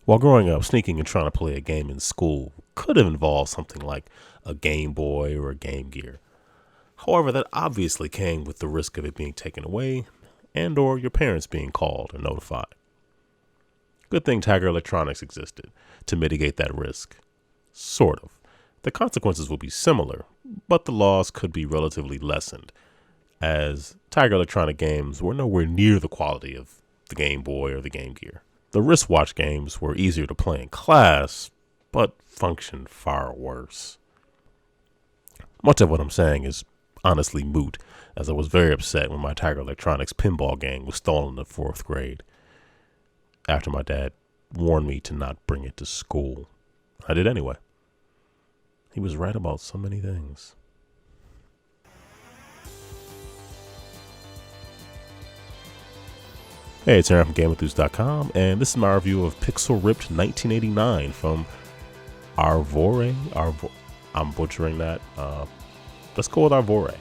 While growing up, sneaking and trying to play a game in school could have involved something like a Game Boy or a Game Gear. However, that obviously came with the risk of it being taken away and or your parents being called and notified. Good thing Tiger Electronics existed to mitigate that risk. Sort of. The consequences will be similar, but the laws could be relatively lessened, as Tiger Electronic games were nowhere near the quality of the Game Boy or the Game Gear. The wristwatch games were easier to play in class, but functioned far worse. Much of what I'm saying is honestly moot, as I was very upset when my Tiger Electronics pinball game was stolen in the 4th grade, after my dad warned me to not bring it to school. I did anyway. He was right about so many things. Hey, it's Aaron from GameEnthus.com, and this is my review of Pixel Ripped 1989 from ARVORE. I'm butchering that. Let's go with ARVORE.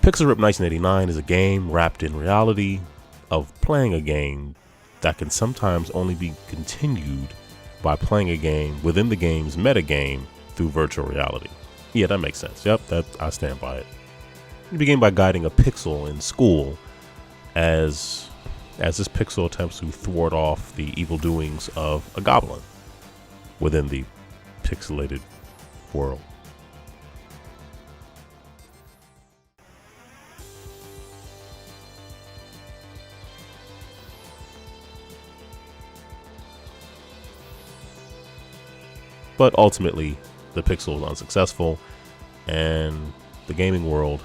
Pixel Ripped 1989 is a game wrapped in reality of playing a game that can sometimes only be continued by playing a game within the game's metagame through virtual reality. Yeah, that makes sense. Yep, I stand by it. You begin by guiding a pixel in school as this pixel attempts to thwart off the evil doings of a goblin within the pixelated world. But ultimately, the pixel is unsuccessful, and the gaming world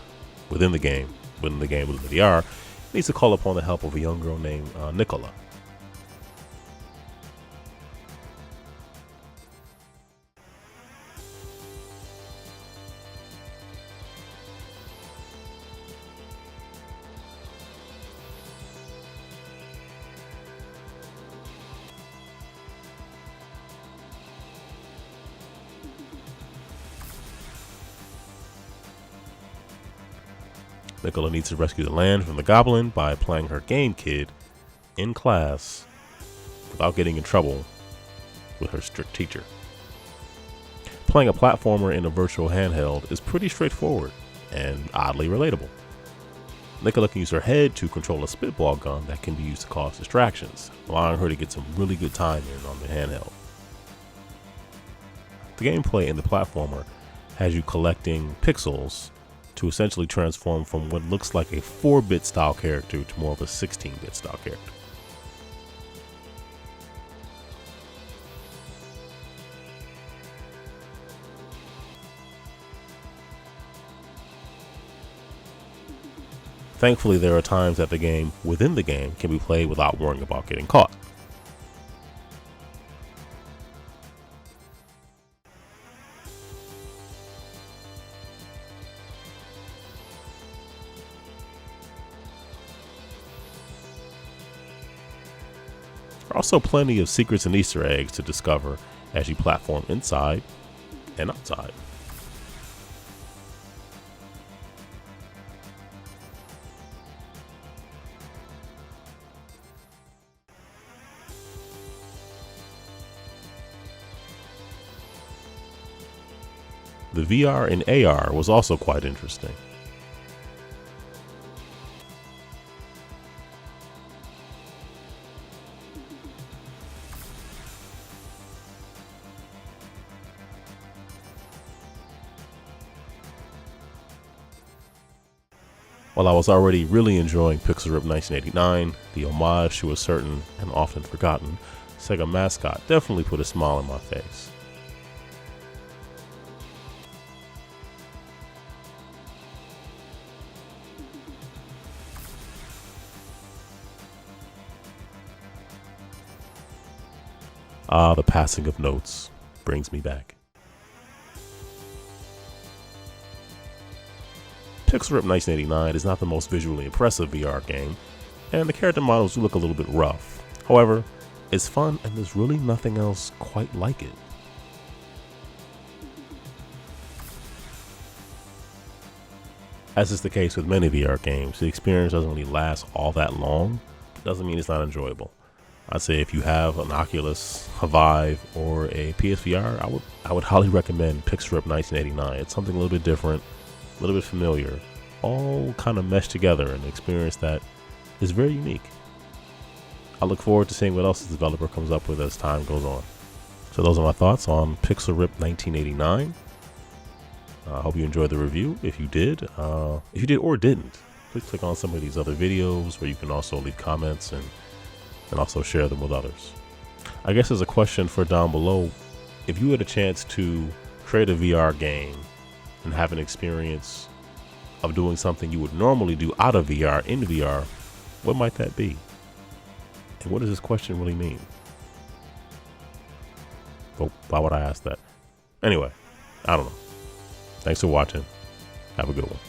within the within the VR, needs to call upon the help of a young girl named Nicola. Nicola needs to rescue the land from the goblin by playing her game kid in class without getting in trouble with her strict teacher. Playing a platformer in a virtual handheld is pretty straightforward and oddly relatable. Nicola can use her head to control a spitball gun that can be used to cause distractions, allowing her to get some really good time in on the handheld. The gameplay in the platformer has you collecting pixels to essentially transform from what looks like a 4-bit style character to more of a 16-bit style character. Thankfully, there are times that the game within the game can be played without worrying about getting caught. There are also plenty of secrets and Easter eggs to discover as you platform inside and outside. The VR and AR was also quite interesting. While I was already really enjoying Pixel Ripped 1989, the homage to a certain and often forgotten Sega mascot definitely put a smile on my face. Ah, the passing of notes brings me back. Pixel Ripped 1989 is not the most visually impressive VR game, and the character models do look a little bit rough. However, it's fun and there's really nothing else quite like it. As is the case with many VR games, the experience doesn't really last all that long. Doesn't mean it's not enjoyable. I'd say if you have an Oculus, a Vive, or a PSVR, I would highly recommend Pixel Rip 1989. It's something a little bit different, a little bit familiar, all kind of meshed together in an experience that is very unique. I look forward to seeing what else the developer comes up with as time goes on. So those are my thoughts on Pixel Rip 1989. I hope you enjoyed the review. If you did or didn't, please click on some of these other videos where you can also leave comments and also share them with others. I guess there's a question for down below. If you had a chance to create a VR game and have an experience of doing something you would normally do out of VR in VR, what might that be? And what does this question really mean? Well, why would I ask that? Anyway, I don't know. Thanks for watching. Have a good one.